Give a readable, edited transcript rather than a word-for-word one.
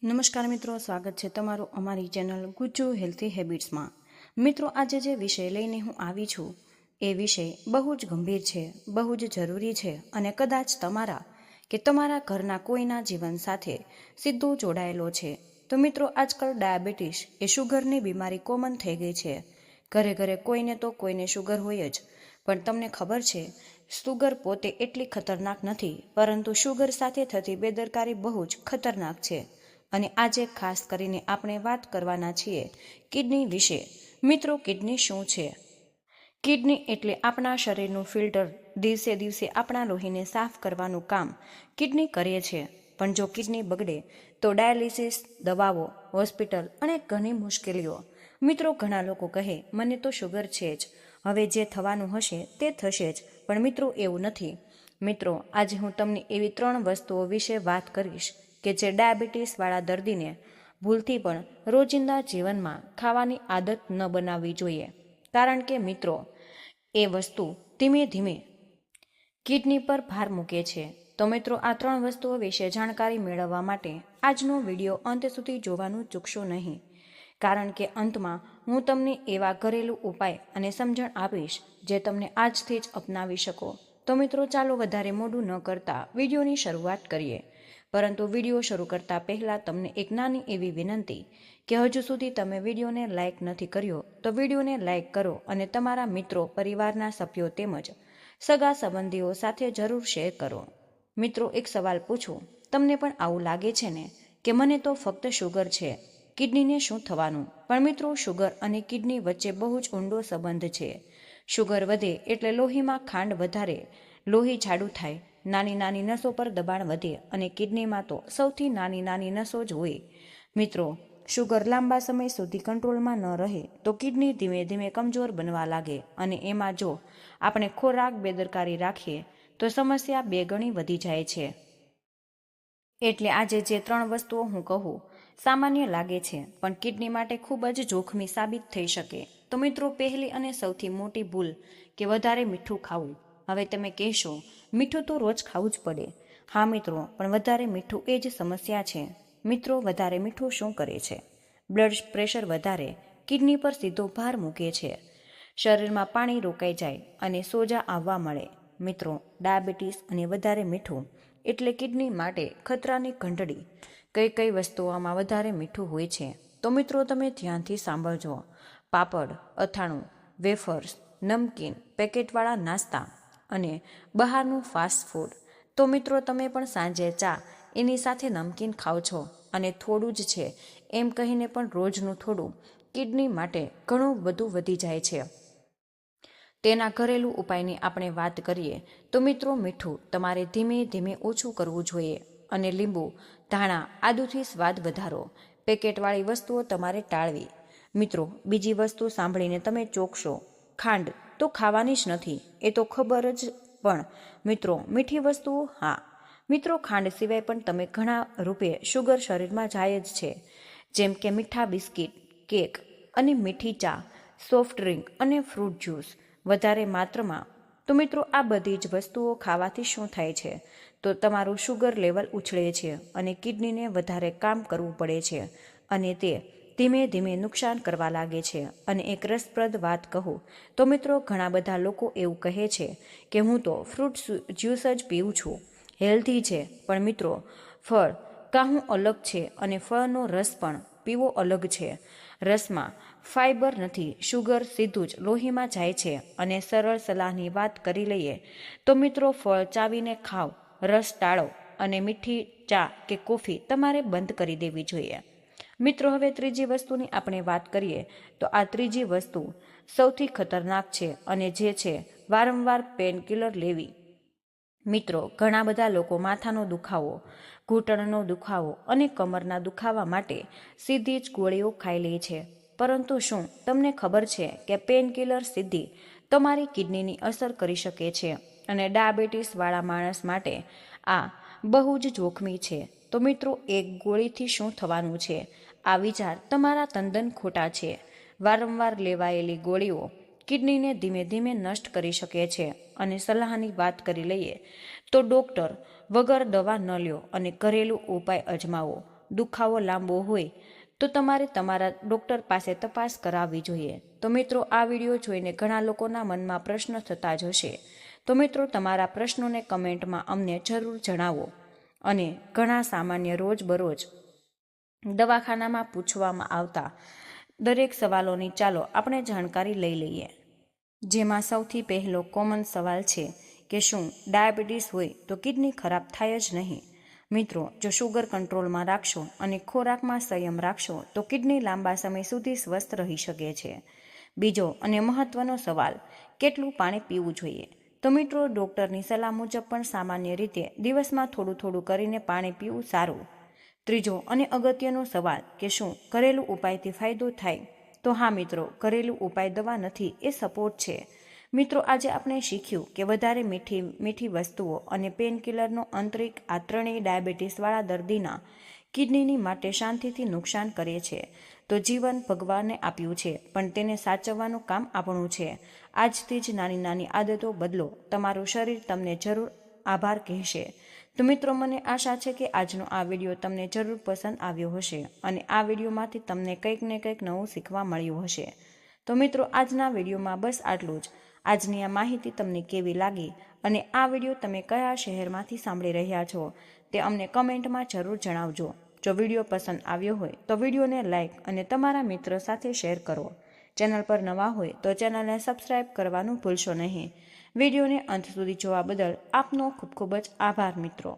નમસ્કાર મિત્રો, સ્વાગત છે તમારું અમારી ચેનલ ગુજ્જુ હેલ્થી હેબિટ્સમાં। મિત્રો, આજે જે વિષય લઈને હું આવી છું એ વિષય બહુ જ ગંભીર છે, બહુ જ જરૂરી છે અને કદાચ તમારા કે તમારા ઘરના કોઈના જીવન સાથે સીધો જોડાયેલો છે। તો મિત્રો, આજકાલ ડાયાબિટીસ એ શુગરની બીમારી કોમન થઈ ગઈ છે। ઘરે ઘરે કોઈને તો કોઈને શુગર હોય જ, પણ તમને ખબર છે શુગર પોતે એટલી ખતરનાક નથી, પરંતુ શુગર સાથે થતી બેદરકારી બહુ જ ખતરનાક છે। અને આજે ખાસ કરીને આપણે વાત કરવાના છીએ કિડની વિશે। મિત્રો, કિડની શું છે? કિડની એટલે આપણા શરીરનું ફિલ્ટર। દિવસે દિવસે આપણા લોહીને સાફ કરવાનું કામ કિડની કરે છે। પણ જો કિડની બગડે તો ડાયાલિસિસ, દવાઓ, હોસ્પિટલ અને ઘણી મુશ્કેલીઓ। મિત્રો, ઘણા લોકો કહે મને તો શુગર છે જ, હવે જે થવાનું હશે તે થશે જ, પણ મિત્રો એવું નથી। મિત્રો, આજે હું તમને એવી 3 વસ્તુઓ વિશે વાત કરીશ કે જે ડાયાબિટીસ વાળા દર્દીને ભૂલથી પણ રોજિંદા જીવનમાં ખાવાની આદત ન બનાવવી જોઈએ, કારણ કે મિત્રો એ વસ્તુ ધીમે ધીમે કિડની પર ભાર મૂકે છે। તો મિત્રો, આ 3 વસ્તુઓ વિશે જાણકારી મેળવવા માટે આજનો વિડીયો અંત સુધી જોવાનું ચૂકશો નહીં, કારણ કે અંતમાં હું તમને એવા ઘરેલું ઉપાય અને સમજણ આપીશ જે તમને આજથી જ અપનાવી શકો। તો મિત્રો, ચાલો વધારે મોડું ન કરતા વિડીયોની શરૂઆત કરીએ। પરંતુ વિડીયો શરૂ કરતા પહેલા તમને એક નાની એવી વિનંતી કે હજુ સુધી તમે વિડીયોને લાઇક નથી કર્યો તો વિડીયોને લાઇક કરો અને તમારા મિત્રો, પરિવારના સભ્યો તેમજ સગા સંબંધીઓ સાથે જરૂર શેર કરો। મિત્રો, એક સવાલ પૂછું, તમને પણ આવું લાગે છે ને કે મને તો ફક્ત શુગર છે, કિડનીને શું થવાનું? પણ મિત્રો, શુગર અને કિડની વચ્ચે બહુ જ ઊંડો સંબંધ છે। શુગર વધે એટલે લોહીમાં ખાંડ વધારે, લોહી જાડું થાય, નાની નાની નસો પર દબાણ વધે અને કિડનીમાં તો સૌથી નાની નાની નસો જ હોય। મિત્રો, શુગર લાંબા સમય સુધી કંટ્રોલમાં ન રહે તો કિડની ધીમે ધીમે કમજોર બનવા લાગે અને એમાં જો આપણે ખોરાક બેદરકારી રાખીએ તો સમસ્યા 2 ગણી વધી જાય છે। એટલે આજે જે 3 વસ્તુઓ હું કહું સામાન્ય લાગે છે, પણ કિડની માટે ખૂબ જ જોખમી સાબિત થઈ શકે। તો મિત્રો, પહેલી અને સૌથી મોટી ભૂલ કે વધારે મીઠું ખાવું। હવે તમે કહેશો મીઠું તો રોજ ખાવું જ પડે। હા મિત્રો, પણ વધારે મીઠું એ જ સમસ્યા છે। મિત્રો, વધારે મીઠું શું કરે છે? બ્લડ પ્રેશર વધારે, કિડની પર સીધો ભાર મૂકે છે, શરીરમાં પાણી રોકાઈ જાય અને સોજા આવવા મળે। મિત્રો, ડાયાબિટીસ અને વધારે મીઠું એટલે કિડની માટે ખતરાની ઘંટડી। કઈ કઈ વસ્તુઓમાં વધારે મીઠું હોય છે? તો મિત્રો, તમે ધ્યાનથી સાંભળજો। પાપડ, અથાણું, વેફર્સ, નમકીન, પેકેટવાળા નાસ્તા અને બહારનું ફાસ્ટ ફૂડ। તો મિત્રો, તમે પણ સાંજે ચા એની સાથે નમકીન ખાઓ છો અને થોડું જ છે એમ કહીને પણ રોજનું થોડું કિડની માટે ઘણું બધું વધી જાય છે। તેના ઘરેલું ઉપાયની આપણે વાત કરીએ તો મિત્રો, મીઠું તમારે ધીમે ધીમે ઓછું કરવું જોઈએ અને લીંબુ, ધાણા, આદુથી સ્વાદ વધારો। પેકેટવાળી વસ્તુઓ તમારે ટાળવી। મિત્રો, બીજી વસ્તુ સાંભળીને તમે ચોંકશો, ખાંડ તો ખાવાની જ નથી, એ તો ખબર જ, પણ મિત્રો મીઠી વસ્તુઓ, હા મિત્રો, ખાંડ સિવાય પણ તમે ઘણા રૂપે શુગર શરીરમાં જાય જ છે, જેમ કે મીઠા બિસ્કિટ, કેક અને મીઠી ચા, સોફ્ટ ડ્રિંક અને ફ્રૂટ જ્યુસ વધારે માત્રામાં। તો મિત્રો, આ બધી જ વસ્તુઓ ખાવાથી શું થાય છે? તો તમારું શુગર લેવલ ઉછળે છે અને કિડનીને વધારે કામ કરવું પડે છે અને તે ધીમે ધીમે નુકસાન કરવા લાગે છે। અને એક રસપ્રદ વાત કહું તો મિત્રો, ઘણા બધા લોકો એવું કહે છે કે હું તો ફ્રૂટ જ્યુસ જ પીઉં છું, હેલ્ધી છે, પણ મિત્રો ફળ કાહું અલગ છે અને ફળનો રસ પણ પીવો અલગ છે। રસમાં ફાઈબર નથી, શુગર સીધું જ લોહીમાં જાય છે। અને સરળ સલાહની વાત કરી લઈએ તો મિત્રો, ફળ ચાવીને ખાઓ, રસ ટાળો અને મીઠી ચા કે કોફી તમારે બંધ કરી દેવી જોઈએ। મિત્રો, હવે ત્રીજી વસ્તુની આપણે વાત કરીએ તો આ ત્રીજી વસ્તુ સૌથી ખતરનાક છે અને જે છે વારંવાર પેનકિલર લેવી। મિત્રો, ઘણા બધા લોકો માથાનો દુખાવો, ઘૂંટણનો દુખાવો અને કમરના દુખાવા માટે સીધી જ ગોળીઓ ખાઈ લે છે, પરંતુ શું તમને ખબર છે કે પેનકિલર સીધી તમારી કિડનીની અસર કરી શકે છે અને ડાયાબિટીસ વાળા માણસ માટે આ બહુ જ જોખમી છે। તો મિત્રો, એક ગોળીથી શું થવાનું છે? આ વિચાર તમારા તદ્દન ખોટા છે। વારંવાર લેવાયેલી ગોળીઓ કિડનીને ધીમે ધીમે નષ્ટ કરી શકે છે અને સલાહની વાત કરી લઈએ તો ડૉક્ટર વગર દવા ન લ્યો અને ઘરેલું ઉપાય અજમાવો। દુખાવો લાંબો હોય તો તમારે તમારા ડૉક્ટર પાસે તપાસ કરાવવી જોઈએ. તો મિત્રો, આ વિડીયો જોઈને ઘણા લોકોના મનમાં પ્રશ્ન થતા જ હશે. તો મિત્રો, તમારા પ્રશ્નોને કમેન્ટમાં અમને જરૂર જણાવો. અને ઘણા સામાન્ય રોજબરોજ દવાખાનામાં પૂછવામાં આવતા દરેક સવાલોની ચાલો આપણે જાણકારી લઈ લઈએ. જેમાં સૌથી પહેલો કોમન સવાલ છે કે શું ડાયાબિટીસ હોય તો કિડની ખરાબ થાય જ નહીં? મિત્રો, જો શુગર કંટ્રોલમાં રાખશો અને ખોરાકમાં સંયમ રાખશો તો કિડની લાંબા સમય સુધી સ્વસ્થ રહી શકે છે. બીજો અને મહત્વનો સવાલ, કેટલું પાણી પીવું જોઈએ? તો મિત્રો, ડૉક્ટરની સલાહ મુજબ પણ સામાન્ય રીતે દિવસમાં થોડું થોડું કરીને પાણી પીવું સારું. ત્રીજો અને અગત્યનો સવાલ કે શું ઘરેલું ઉપાયથી ફાયદો થાય? તો હા મિત્રો, ઘરેલું ઉપાય દવા નથી, એ સપોર્ટ છે. મિત્રો, આજે આપણે શીખ્યું કે વધારે મીઠી વસ્તુઓ અને પેનકિલરનો આંતરિક આ ત્રણેય ડાયાબિટીસવાળા દર્દીના કિડનીની માટે શાંતિથી નુકસાન કરે છે. તો જીવન ભગવાને આપ્યું છે, પણ તેને સાચવવાનું કામ આપણું છે. આજથી જ નાની નાની આદતો બદલો, તમારું શરીર તમને જરૂર આભાર કહેશે. તો મિત્રો, મને આશા છે કે આજનો આ વિડીયો તમને જરૂર પસંદ આવ્યો હશે અને આ વિડીયોમાંથી તમને કંઈક ને કંઈક નવું શીખવા મળ્યું હશે. તો મિત્રો, આજના વિડીયોમાં બસ આટલું જ. આજની આ માહિતી તમને કેવી લાગી અને આ વિડીયો તમે કયા શહેરમાંથી સાંભળી રહ્યા છો તે અમને કમેન્ટમાં જરૂર જણાવજો. જો વિડીયો પસંદ આવ્યો હોય તો વિડીયોને લાઇક અને તમારા મિત્રો સાથે શેર કરો. ચેનલ પર નવા હોય તો ચેનલને સબસ્ક્રાઇબ કરવાનું ભૂલશો નહીં. વિડીયોને અંત સુધી જોવા બદલ આપનો ખૂબ ખૂબ જ આભાર મિત્રો.